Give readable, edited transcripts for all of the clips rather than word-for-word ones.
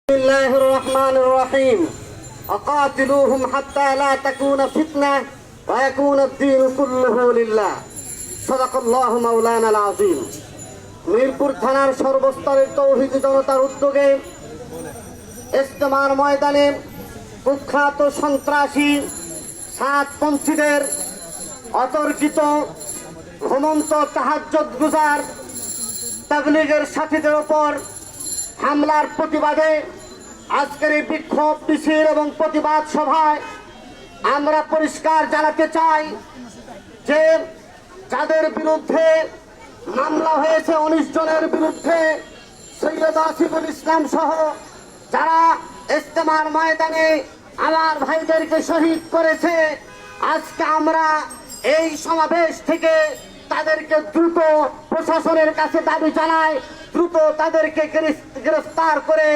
বিসমিল্লাহির রহমানির রহিম আকাতিলুহুম হাত্তা লা তাকুনা ফিতনাহ ওয়া ইয়াকুনা আদ-দীনু কুল্লুহু লিল্লাহ। সাদাকাল্লাহু মাওলানাল আযীম। মিরপুর থানার সর্বস্তরের তৌহিদি জনতার উদ্যোগে ইজতেমার ময়দানে কুখ্যাত সন্ত্রাসী সাতপন্থীদের অতর্কিত ঘুমন্ত তাহাজ্জুদ গুজার তাবলীগের সাথীদের উপর হামলার প্রতিবাদে আজকের এই বিক্ষোভ মিছিল এবং প্রতিবাদ সভায় আমরা পরিষ্কার জানাতে চাই যে যাদের বিরুদ্ধে মামলা হয়েছে 19 জনের বিরুদ্ধে, সৈয়দ আসিফুল ইসলাম সহ যারা ইজতেমার ময়দানে আমার ভাইদেরকে শহীদ করেছে, আজকে আমরা এই সমাবেশ থেকে তাদেরকে দ্রুত প্রশাসনের কাছে দাবি জানাই, দ্রুত তাদেরকে গ্রেফতার করে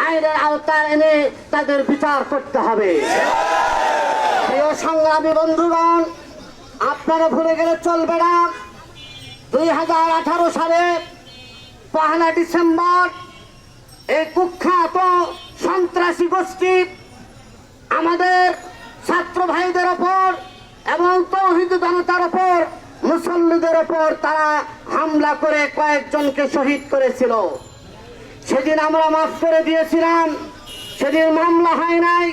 আইনের আওতায় এনে তাদের বিচার করতে হবে। প্রিয় সংগ্রামী বন্ধুগণ, আপনারা ভুলে গেলে চলবে না। 2018 সালে 1 ডিসেম্বর এই কুখ্যাত সন্ত্রাসী গোষ্ঠী আমাদের ছাত্র ভাইদের ওপর এবং তৌহিদি জনতার ওপর, মুসল্লিদের ওপর তারা হামলা করে কয়েকজনকে শহীদ করেছিল। সেদিন আমরা মাফ করে দিয়েছিলাম, সেদিন মামলা হয় নাই,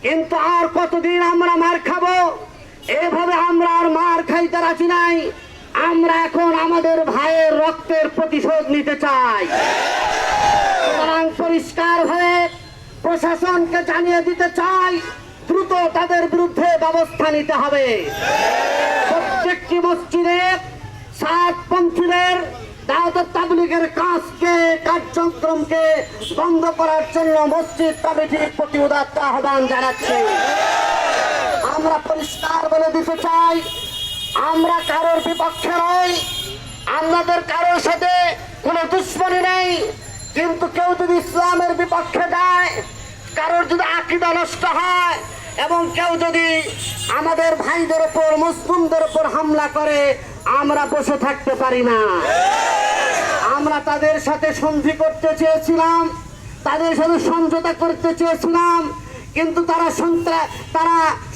কিন্তু আর কতদিন আমরা মার খাবো? এভাবে আমরা আর মার খাইতে রাজি নাই। আমরা এখন আমাদের ভাইয়ের রক্তের প্রতিশোধ নিতে চাই। সুতরাং পরিষ্কারভাবে প্রশাসনকে জানিয়ে দিতে চাই, দ্রুত তাদের বিরুদ্ধে ব্যবস্থা নিতে হবে। প্রত্যেকটি মসজিদে সাতপন্থীদের দাওয়াত তাবলীগের কার্যক্রমকে বন্ধ করার জন্য মসজিদ কমিটির প্রতি উদাত্ত আহ্বান জানাচ্ছি। আমরা পরিষ্কার বলে দিতে চাই, আমরা কারোর বিপক্ষে নই, আমাদের কারোর সাথে কোনো দুশ্মনী নেই, কিন্তু কেউ যদি ইসলামের বিপক্ষে যায়, কারোর যদি আকীদা নষ্ট হয় এবং কেউ যদি আমাদের ভাইদের উপর, মুসলিমদের উপর হামলা করে, আমরা বসে থাকতে পারি না। আমরা তাদের সাথে সন্ধি করতে চেয়েছিলাম, তাদের সাথে সমঝোতা করতে চেয়েছিলাম, কিন্তু তারা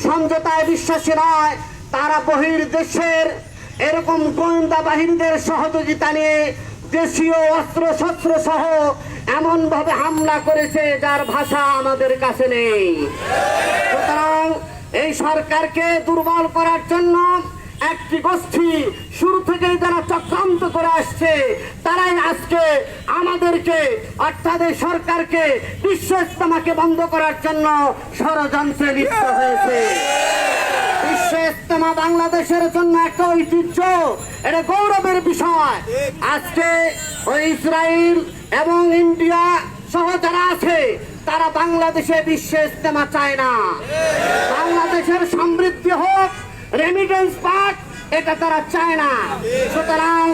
সমঝোতায় বিশ্বাসী নয়। তারা বহির্দেশের এরকম গোয়েন্দা বাহিনীদের সহযোগিতা নিয়ে দেশীয় অস্ত্র শস্ত্র সহ এমন ভাবে হামলা করেছে যার ভাষা আমাদের কাছে নেই। সুতরাং এই সরকারকে দুর্বল করার জন্য একটি গোষ্ঠী শুরু থেকেই যারা চক্রান্ত করে আসছে, তারাই আজকে আমাদেরকে অর্থাৎ এই সরকারকে বিশ্ব ইজতেমাকে বন্ধ করার জন্য ষড়যন্ত্রে লিপ্ত হয়েছে। বিশ্ব ইজতেমা বাংলাদেশের জন্য একটা ঐতিহ্য, এটা গৌরবের বিষয়। আজকে ওই ইসরায়েল এবং ইন্ডিয়া সহ যারা আছে, তারা বাংলাদেশে বিশ্ব ইজতেমা চায় না। বাংলাদেশের সমৃদ্ধি হোক, রেমিটেন্স পাক, এটা তারা চায় না। সুতরাং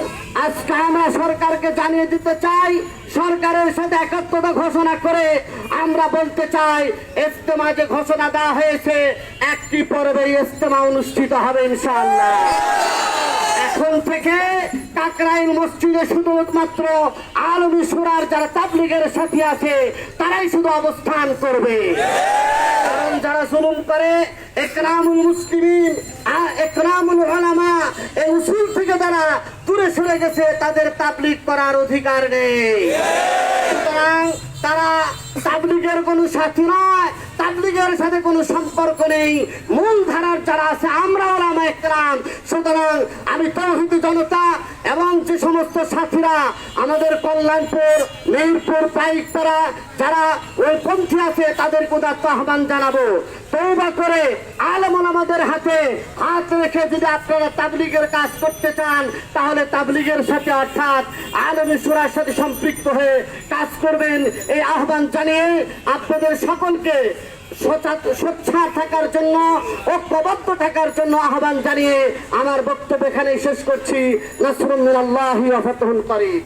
আজকে আমরা সরকারকে জানিয়ে দিতে চাই, সরকারের সাথে একাত্মতা ঘোষণা করে আমরা বলতে চাই, ইজতেমা যে ঘোষণা দেওয়া হয়েছে, একটি পর্বে ইজতেমা অনুষ্ঠিত হবে ইনশাআল্লাহ। এখন থেকে কাকরাইল মসজিদে শুধুমাত্র আলমী সুরার যারা তাবলীগের সাথী আছে, তারাই শুধু অবস্থান করবে। কারণ যারা জুলুম করে, ইকরামুল মুসলিমিন, ইকরামুল উলামা, এই উসুল থেকে যারা দূরে সরে গেছে, তাদের তাবলীগ করার অধিকার নেই। সুতরাং তারা তাবলীগের কোনো সাথী নয়, তাবলীগের সাথে কোনো সম্পর্ক নেই। মূল ধারার যারা আছে, আমরা ওলামা ইকরাম। সুতরাং আমি তৌহিদি জনতা এবং যে সমস্ত সাথীরা আমাদের কল্যাণপুর, মেহেরপুর, পাইকপাড়া যারা ওই পন্থী আছে, তাদের উদাত্ত আহ্বান জানাবো, তওবা করে আলেম ওলামাদের হাতে হাত রেখে যদি আপনারা তাবলীগের কাজ করতে চান, তাহলে তাবলীগের সাথে অর্থাৎ আলেমী সূরার সাথে সম্পৃক্ত হয়ে কাজ করবেন। এই আহ্বান জানিয়ে আপনাদের সকলকে সোচ্চার থাকার জন্য, ঐক্যবদ্ধ থাকার জন্য আহ্বান জানিয়ে আমার বক্তব্য এখানে শেষ করছি। নাসরুম মিনাল্লাহি ওয়া ফাতহুন করিব।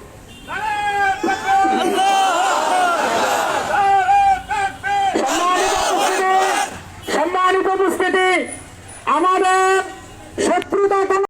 সম্মানিত উপস্থিতি, আমাদের